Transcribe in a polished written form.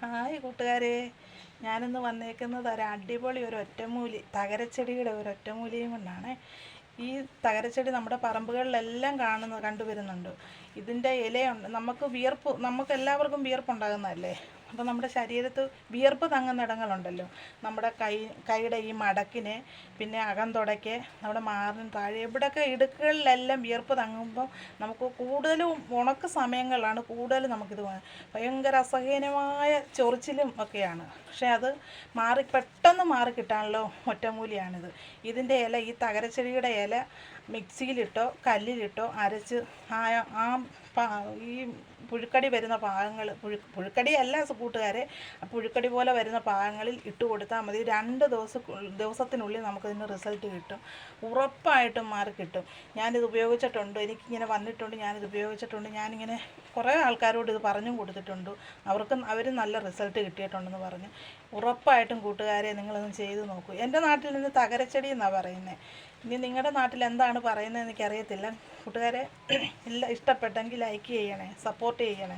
Hi കൂട്ടുകാരെ, ഞാനിന്ന് വന്നേക്കുന്നത് അടിപൊളി ഒരു ഒറ്റമൂലി തകരച്ചെടിയുടെ ഒരു ഒറ്റമൂലിയും കൊണ്ടാണ്. ഈ തകരച്ചെടി നമ്മുടെ പറമ്പുകളിലെല്ലാം കണ്ടുവരുന്നുണ്ട്. ഇതിൻ്റെ ഇലയുണ്ട്, നമുക്ക് എല്ലാവർക്കും വിയർപ്പുണ്ടാകുന്നതല്ലേ. അപ്പോൾ നമ്മുടെ ശരീരത്ത് വിയർപ്പ് തങ്ങുന്ന ഇടങ്ങളുണ്ടല്ലോ, നമ്മുടെ കൈയുടെ ഈ മടക്കിന്, പിന്നെ അകംതൊടയ്ക്ക്, നമ്മുടെ മാറിന് താഴെ, ഇവിടെയൊക്കെ ഇടുക്കുകളിലെല്ലാം വിയർപ്പ് തങ്ങുമ്പോൾ നമുക്ക് കൂടുതലും ഉണക്ക് സമയങ്ങളിലാണ് നമുക്കിത് ഭയങ്കര അസഹനീയമായ ചൊറിച്ചിലും ഒക്കെയാണ്. പക്ഷേ അത് പെട്ടെന്ന് മാറിക്കിട്ടാനുള്ള ഒറ്റമൂലിയാണിത്. ഇതിൻ്റെ ഇല, ഈ തകരച്ചെടിയുടെ ഇല മിക്സിയിലിട്ടോ കല്ലിലിട്ടോ അരച്ച് ഈ പുഴുക്കടി വരുന്ന ഭാഗങ്ങൾ, പുഴുക്കടിയല്ല കൂട്ടുകാരെ, പുഴുക്കടി പോലെ വരുന്ന ഭാഗങ്ങളിൽ ഇട്ട് കൊടുത്താൽ മതി. 2 ദിവസത്തിനുള്ളിൽ നമുക്കതിന് റിസൾട്ട് കിട്ടും, ഉറപ്പായിട്ടും മാറിക്കിട്ടും. ഞാനിത് ഉപയോഗിച്ചിട്ടുണ്ട്, എനിക്കിങ്ങനെ വന്നിട്ടുണ്ട്, ഞാനിത് ഉപയോഗിച്ചിട്ടുണ്ട്. ഞാനിങ്ങനെ കുറേ ആൾക്കാരോട് ഇത് പറഞ്ഞും കൊടുത്തിട്ടുണ്ട്, അവരും നല്ല റിസൾട്ട് കിട്ടിയിട്ടുണ്ടെന്ന് പറഞ്ഞ്. ഉറപ്പായിട്ടും കൂട്ടുകാരെ നിങ്ങളൊന്ന് ചെയ്ത് നോക്കൂ. എൻ്റെ നാട്ടിൽ നിന്ന് തകരച്ചെടി എന്നാണ് പറയുന്നത്. ഇനി നിങ്ങളുടെ നാട്ടിൽ എന്താണ് പറയുന്നത് എനിക്കറിയത്തില്ല. കൂട്ടുകാരെ, ഇഷ്ടപ്പെട്ടെങ്കിൽ ലൈക്ക് ചെയ്യണേ, സപ്പോർട്ട് ചെയ്യണേ.